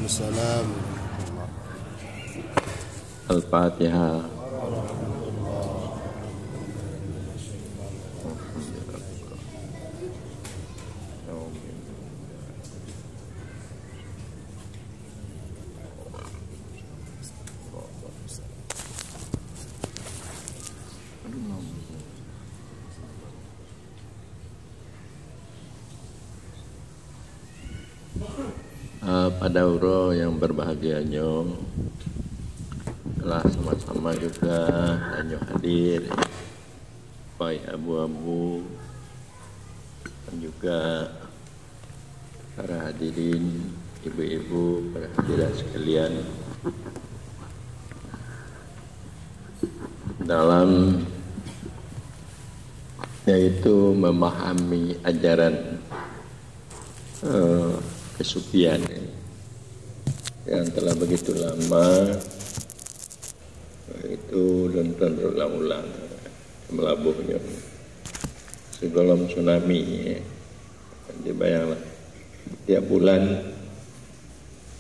Waalaikumsalam. Al-Fatihah. Pada uro yang berbahagianya telah sama-sama juga danyo hadir Pak Abu-Abu dan juga para hadirin ibu-ibu, para hadirat sekalian dalam yaitu memahami ajaran kesufian yang telah begitu lama itu dan berulang-ulang melabuhnya segolong tsunami ya. Dibayanglah tiap bulan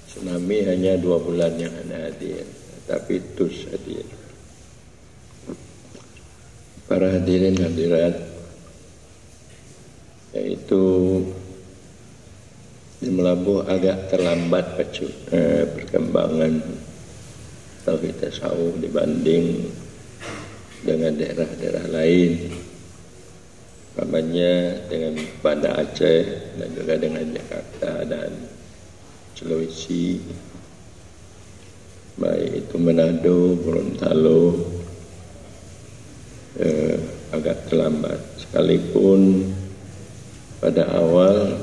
tsunami hanya 2 bulan yang ada hadir, tapi terus hadir. Para hadirin hadirat, yaitu di Melabuh agak terlambat perkembangan tauhid tasawuf dibanding dengan daerah-daerah lain, umpamanya dengan Banda Aceh dan juga dengan Jakarta dan Sulawesi, baik itu Manado, Gorontalo, agak terlambat. Sekalipun pada awal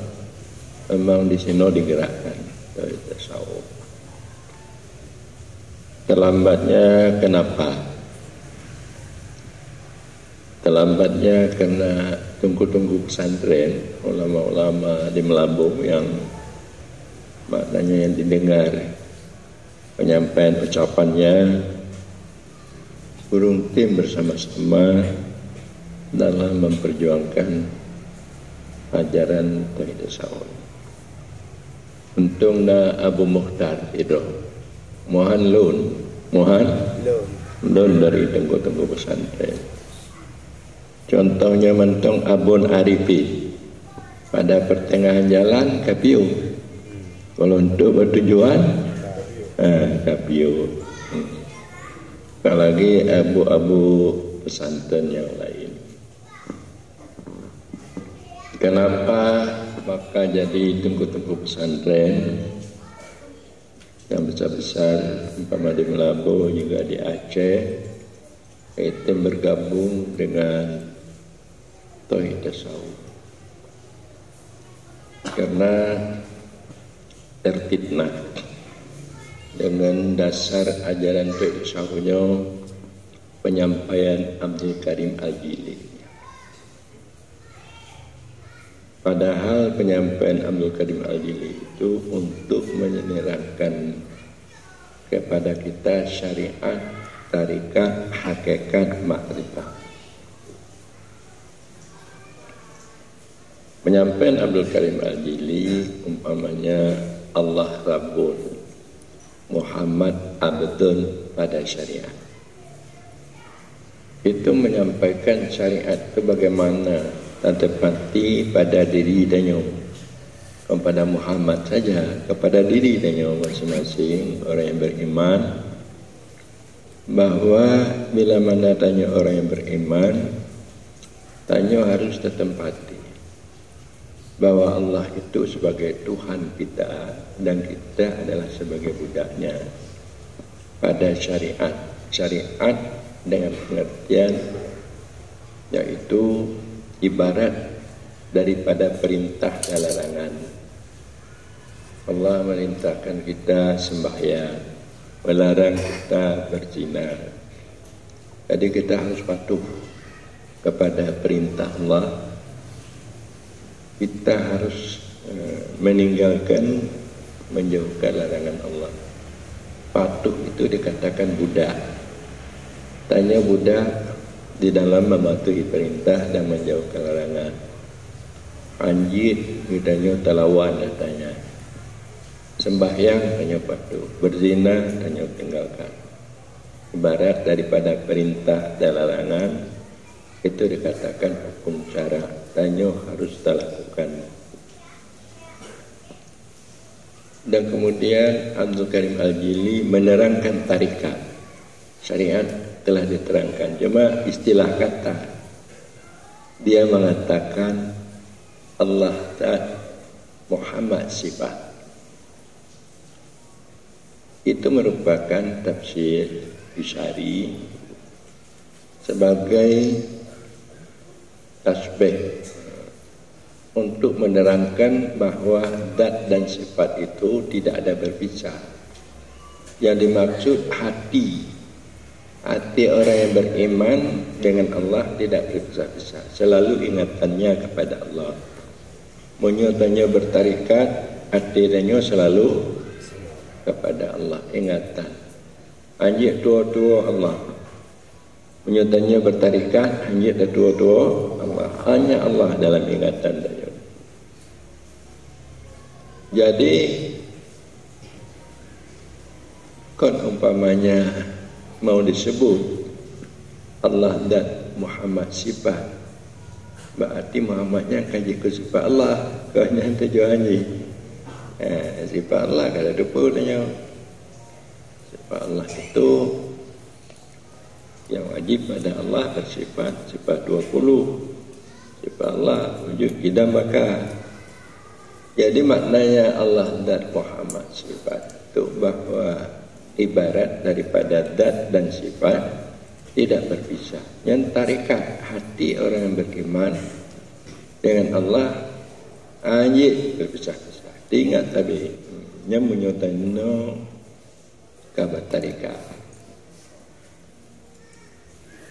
memang di sini digerakkan dari tasawuf. Terlambatnya kenapa? Terlambatnya karena tunggu-tunggu pesantren, ulama-ulama di Melabuh yang maknanya yang didengar penyampaian ucapannya burung tim bersama-sama dalam memperjuangkan ajaran tauhid tasawuf. Untungna Abu Mukhtar itu Mohan Lun dari tengku-tengku pesantren. Contohnya mentong Abun Arifi pada pertengahan jalan Kapiu. Kalau untuk bertujuan Kapiu. Apalagi abu-abu pesantren yang lain. Kenapa maka jadi tengku-tengku pesantren yang besar-besar, umpama di Melabuh juga di Aceh, itu bergabung dengan tauhid tasawuf karena terfitnah dengan dasar ajaran tauhid tasawufnya penyampaian Abdul Karim Al-Jili. Padahal penyampaian Abdul Karim Al-Jili itu untuk menyerahkan kepada kita syariat, tarikat, hakikat, makrifah. Penyampaian Abdul Karim Al-Jili umpamanya Allah Rabbun, Muhammad Abdun pada syariat. Itu menyampaikan syariat itu bagaimana tepati pada diri danyo, kepada Muhammad saja, kepada diri danyo masing-masing orang yang beriman, bahwa bila mana tanya orang yang beriman, tanya harus tertempati bahwa Allah itu sebagai Tuhan kita dan kita adalah sebagai budaknya pada syariat dengan pengertian yaitu ibarat daripada perintah dan larangan. Allah merintahkan kita sembahyang, melarang kita berzina. Jadi kita harus patuh kepada perintah Allah. Kita harus meninggalkan, menjauhkan larangan Allah. Patuh itu dikatakan budak. Tanya budak di dalam mematuhi perintah dan menjauhkan larangan. Anjir, ditanya telawan katanya. sembahyang hanya patuh, berzina hanya tinggalkan. Ibarat daripada perintah dan larangan itu dikatakan hukum syara, danyo harus dilakukan. Dan kemudian Abdul Karim Al-Jili menerangkan tarikat. Syariat telah diterangkan, cuma istilah kata dia mengatakan Allah Ta'ala Muhammad sifat. Itu merupakan tafsir Isyari sebagai tasbih untuk menerangkan bahwa zat dan sifat itu tidak ada berpisah. Yang dimaksud hati orang yang beriman dengan Allah tidak berpisah-pisah, selalu ingatannya kepada Allah. Menyatanya bertarikat, hatinya selalu kepada Allah, ingatan. Anjir tua-tua Allah. Menyatanya bertarikat, anjir tua-tua Allah. Hanya Allah dalam ingatan dia. Jadi, kon umpamanya mau disebut Allah dan Muhammad sifat, berarti Muhammadnya kaji ke sifat Allah. Kau hanya tujuannya sifat Allah kalau depan tanya. Sifat Allah itu yang wajib pada Allah bersifat sifat 20. Sifat Allah wujud kidam baka. Jadi maknanya Allah dan Muhammad sifat itu bahwa ibarat daripada zat dan sifat tidak berpisah. Yang tarikat hati orang yang beriman dengan Allah hanya berpisah-pisah. Ingat tapi yang menyatakan kabar tarikat.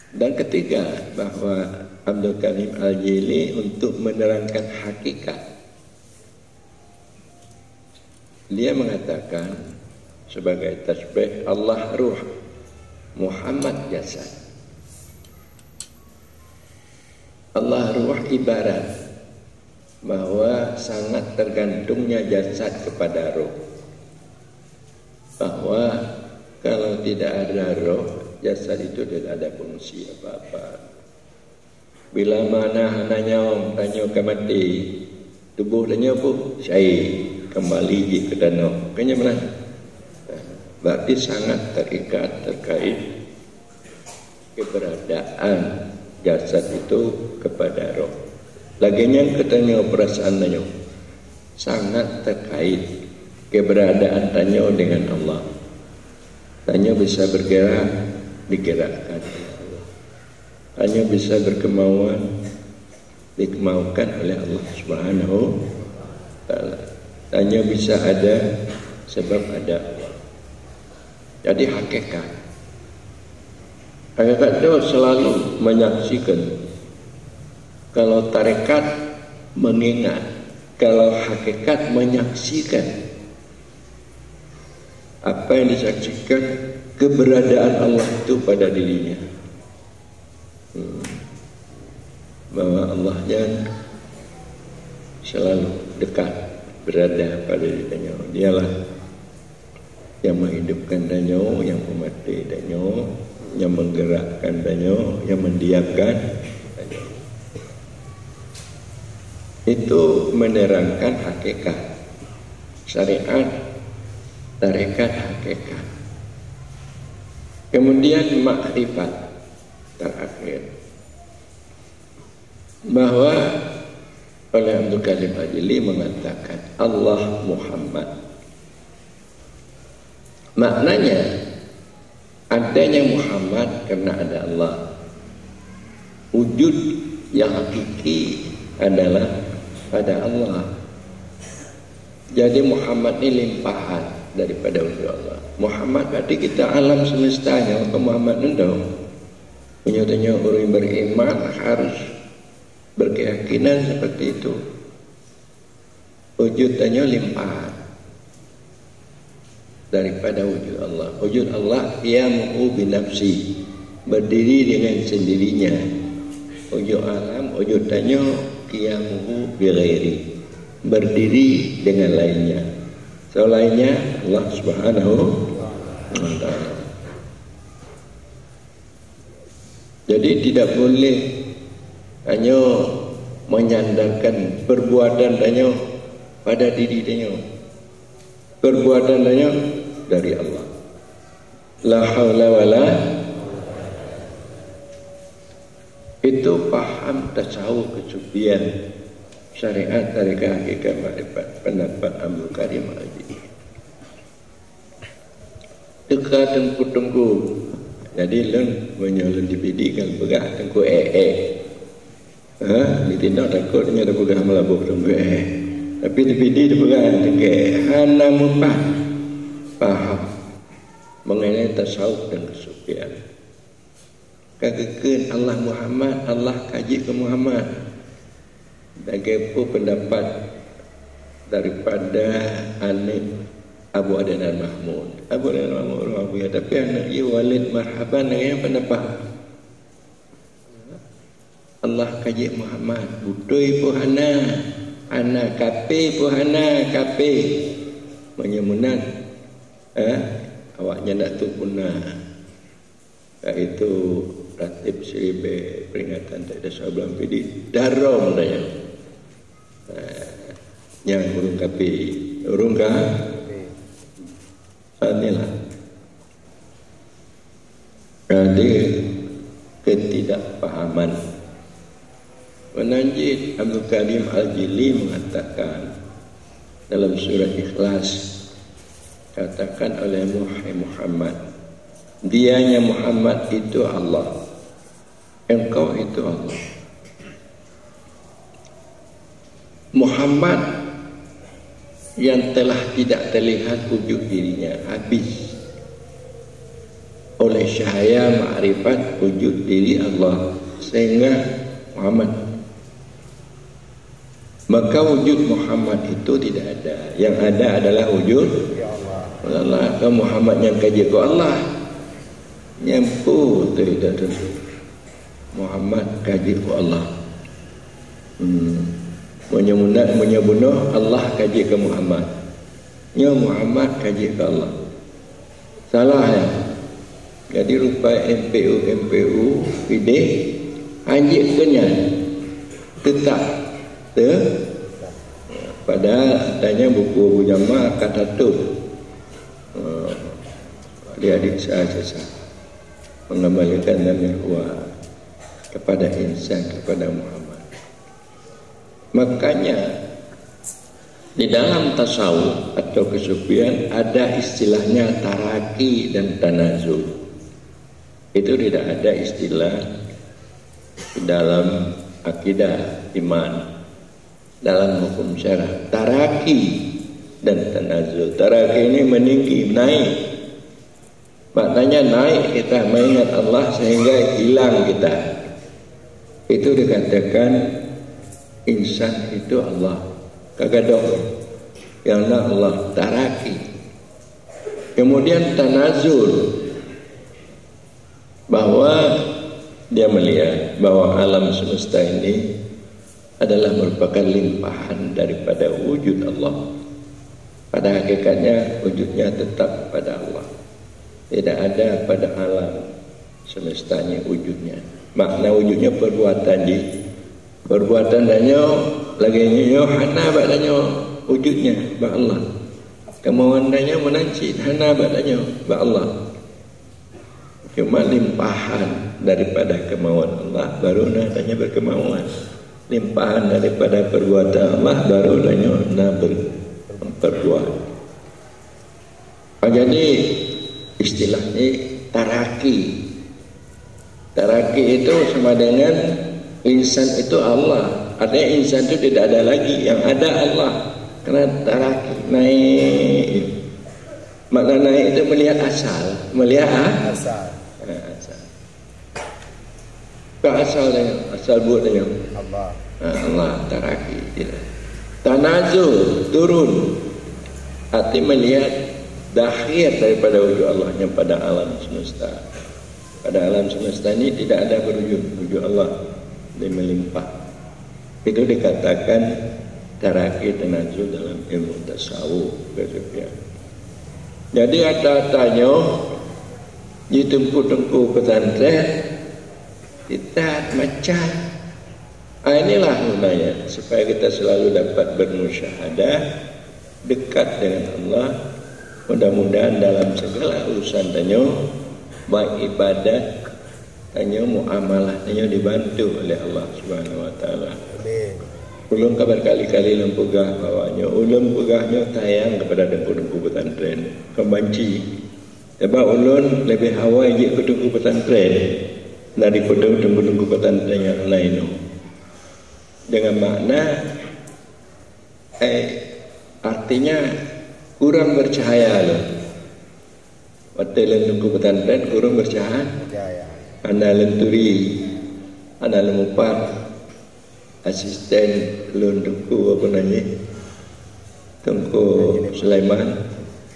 Dan ketiga, bahwa Abdul Karim Al-Jili untuk menerangkan hakikat, dia mengatakan sebagai tasbih Allah ruh, Muhammad jasad. Allah ruh ibarat bahwa sangat tergantungnya jasad kepada roh. Bahwa kalau tidak ada roh, jasad itu tidak ada fungsi apa-apa. Bila mana hananya tanya ke mati, tubuh tanya apa? Syai kembali ke danau. Kayaknya mana? Berarti sangat terikat terkait keberadaan jasad itu kepada roh. Laginya ketanya perasaan tanya sangat terkait keberadaan tanya dengan Allah. Tanya bisa bergerak, digerakkan oleh Allah. Tanya bisa berkemauan, dikemaukan oleh Allah Subhanahu Ta'ala. Tanya bisa ada sebab ada Allah. Jadi hakikat itu selalu menyaksikan. Kalau tarekat mengingat, kalau hakikat menyaksikan. Apa yang disaksikan? Keberadaan Allah itu pada dirinya. Bahwa Allahnya selalu dekat, berada pada dirinya. Dialah yang menghidupkan danyo, yang memati danyo, yang menggerakkan danyo, yang mendiamkan danyo. Itu menerangkan hakikat. Syariat, tarekat hakikat. Kemudian makrifat terakhir, bahwa oleh Abdul Karim Al-Jili mengatakan Allah Muhammad. Maknanya adanya Muhammad karena ada Allah. Wujud yang hakiki adalah pada Allah. Jadi Muhammad ini limpahan daripada wujud Allah. Muhammad berarti kita alam semestanya. Maka Muhammad itu punya orang beriman harus berkeyakinan seperti itu. Wujudnya limpahan daripada wujud Allah. Wujud Allah qiyamuhu binafsi, berdiri dengan sendirinya. Wujud alam, wujudnya qiyamuhu bighairi, berdiri dengan lainnya. selainnya Allah Subhanahu wa taala. Jadi tidak boleh hanya menyandarkan perbuatan hanya pada diri dia. Perbuatan hanya dari Allah. La haula wala. Itu paham tasawuf kesufian, syariat tarekat hakikat makrifat, pendapat Abdul Karim Al-Jili. Dekat tengku-tengku. Jadi len menyolong dipidi kalau pegang tengku ditindak takut dia dah pegang melabuh tengku tapi dipidi dia pegang tengku hana mupah paham mengenai tasawuf dan kesufian. Kagakkan Allah Muhammad, Allah kaji ke Muhammad. Bagaimana pendapat daripada anak Abu Adnan Mahmud. Abu Adnan Mahmud Abu ya, tapi anak dia Walid Marhaban yang pendapat Allah kaji Muhammad. Butoi puhana, anak kape puhana kape. Menyemunan, awaknya dak tu punah. Itu ratib seribe peringatan tak ada sebelum pidi darom daya. Yang urung kapi, urung ka? Inilah. Jadi ketidakpahaman. Penanjid Abdul Karim Al-Jili mengatakan dalam surah Ikhlas, katakan oleh Muhammad, dianya Muhammad itu Allah, engkau itu Allah. Muhammad yang telah tidak terlihat wujud dirinya habis oleh cahaya ma'rifat wujud diri Allah, sehingga Muhammad, maka wujud Muhammad itu tidak ada. Yang ada adalah wujud Allah. Ke Muhammad yang kaji ke Allah nyampu tidak tentu. Muhammad kaji ke Allah. Menyebunuh Allah kaji ke Muhammad. Nya Muhammad kaji ke Allah. Salah ya. Jadi rupa MPU pilih anjik kenya tetap pada tanya buku Abu Jama kata tu adik-adik saya mengembalikan namiwa kepada insan, kepada Muhammad. Makanya di dalam tasawuf atau kesufian ada istilahnya taraki dan tanazul. Itu tidak ada istilah di dalam akidah iman, dalam hukum syarah. Taraki dan tanazul. Taraki ini meninggi, naik. Maknanya naik kita mengingat Allah sehingga hilang kita. Itu dikatakan insan itu Allah. Kagadoh yang Allah taraki. Kemudian tanazul, bahwa dia melihat bahwa alam semesta ini adalah merupakan limpahan daripada wujud Allah. Pada hakikatnya wujudnya tetap pada Allah. Tidak ada pada alam semestanya wujudnya. Makna wujudnya perbuatan di perbuatan danyo lagi nyo hana badanyo wujudnya ba Allah. Kemauan danyo menanci hana badanyo ba Allah. Cuma limpahan daripada kemauan Allah baru nadanya berkemauan. Limpahan daripada perbuatan Allah baru danyo berbuat. Jadi istilahnya taraki. Taraki itu sama dengan insan itu Allah. Artinya insan itu tidak ada lagi, yang ada Allah. Karena taraki naik. Makna naik itu melihat asal, melihat asal. Asal. Ke asal dia, asal buat dia. Allah. Allah taraki tidak. Tanazul turun. Arti melihat dakhir daripada wujud Allah yang pada alam semesta. Pada alam semesta ini tidak ada berwujud wujud Allah, dia melimpah. Itu dikatakan Taraki tanazul dalam ilmu tasawuf kesepian. Jadi ada-adanya di tempat-tempat pesantren kita macam inilah gunanya supaya kita selalu dapat bermusyahadah dekat dengan Allah. Mudah-mudahan dalam segala urusan tanya baik ibadat tanya muamalah tanya dibantu oleh Allah Subhanahu wa taala. Amin. Ulun kabar kali-kali lempugah bawanya. Ulun pugahnya tayang kepada dengku-dengku pesantren. Kebanci. Sebab ulun lebih hawa je ke dengku pesantren daripada dengku-dengku pesantren yang lain. Dengan makna artinya kurang bercahaya loh. Waktu dengku pesantren kurang bercahaya. Anda lenturi, anda lemupat. Asisten lun Tengku apa namanya Tengku Sulaiman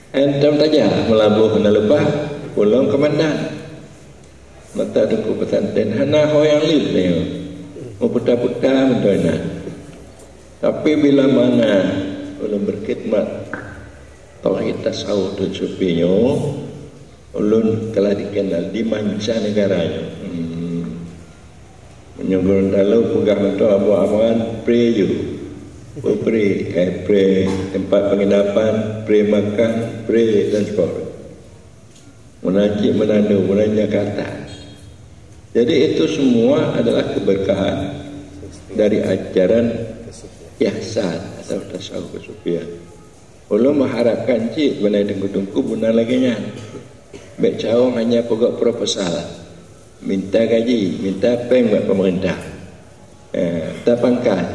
entam saja melabuh kena lepas pulang komandan mata Tengku pesantren hana hoyang lip ni mau putar-putar benda. Tapi bila mana ulun berkhidmat tauhid tasawuf tu supinya ulun telah dikenal di mancanegaranya. Menyugur dalam pegah untuk abu-abuan pre you pre tempat penginapan, pre makan, pre transport, menajik menandu, menanya kata. Jadi itu semua adalah keberkahan dari ajaran ihsan atau tasawuf kesufian. Ulun mengharapkan cik benar dengku-dengku benar lagi nya. Baik cawang hanya pokok proposal. Minta gaji, minta peng buat pemerintah. Tak pangkat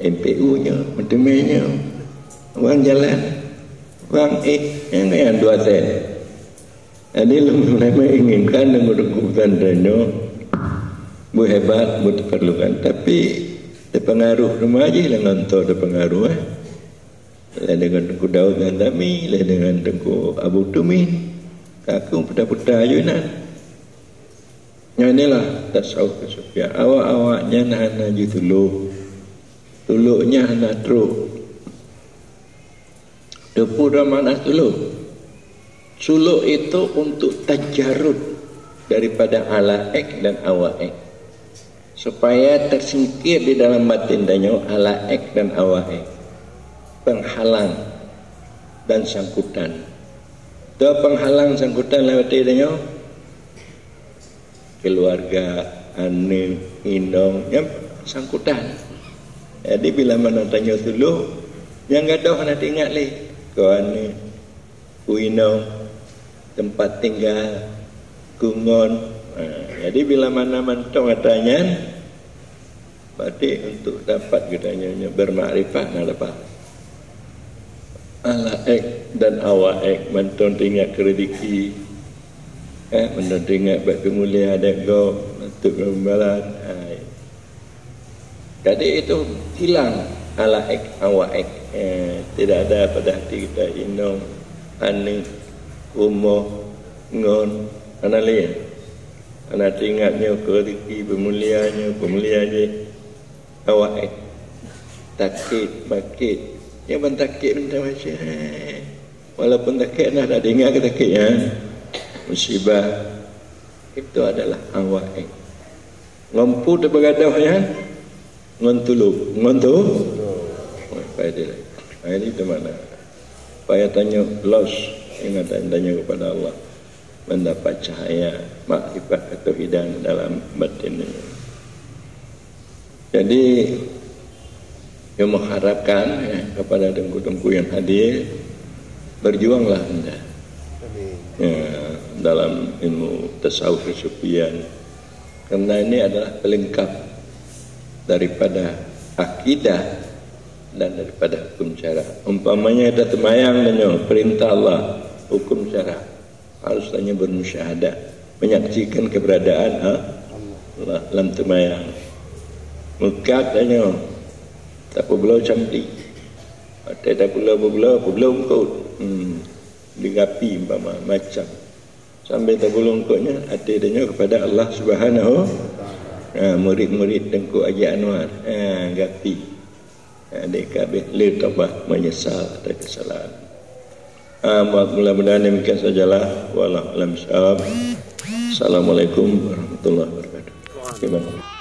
MPU-nya, mentemennya, wang jalan, wang yang 2 sen. Jadi mulai menginginkan dengan pesantrennya bu hebat, bu diperlukan. Tapi terpengaruh remaja lah ngantor terpengaruh. Dengan Tengku Daud Gandami, dengan Tengku Abu Tumin, kakung putar-putar ayunan. Yang inilah tasawuf kesufian. Awak-awaknya nak hana tuluk. Tuluknya hana truk. Depu ramana tuluk. Suluk itu untuk tajarud daripada alaek dan awaek. Supaya tersingkir di dalam batin danyo alaek dan awaek. Penghalang dan sangkutan. Itu penghalang sangkutan lewat danyo keluarga, ane, indong, yang sangkutan. Jadi bila mana tanya dulu, yang gadoh nak ingat leh, kau ane, ku indong, tempat tinggal, kungon. Jadi bila mana mantong katanya, berarti untuk dapat katanya bermakrifat nak dapat. Alaek dan awaek mantong tinggal kerediki. Menurut ingat bagi mulia ada go untuk membalan. Jadi itu hilang alaek awaek. Tidak ada pada hati kita indong, ane, umoh, ngon, analia. Anak ingatnya keriki pemulianya awaek. Takit, bakit. Yang bentakit benda macam. Walaupun takit nak ada ingat ke takitnya. Musibah itu adalah awaek. Ngompu terbegadah ya, ngontulu, Baik dia. Ini di mana? Supaya tanya los ingatan tanya kepada Allah, mendapat cahaya makrifat atau hidayah dalam batin ini. Jadi yang mengharapkan kepada dengku-dengku yang hadir, berjuanglah anda. Dalam ilmu tasawuf kesufian, karena ini adalah pelengkap daripada akidah dan daripada hukum syara. Umpamanya ada temayang dan perintah Allah, hukum syara harus hanya bermusyahadah, menyaksikan keberadaan Allah dalam temayang. Mukat tanya tak perlu campi, tak perlu ukut. Digapi macam sampai terbulung koknya adanya kepada Allah Subhanahu murid-murid Tengku Haji Anwar gapi adik kabeh li taubat menyesal atas kesalahan. Mudah-mudahan demikian sajalah. Wallahu a'lam bishawab. Assalamualaikum warahmatullahi wabarakatuh. Gimana?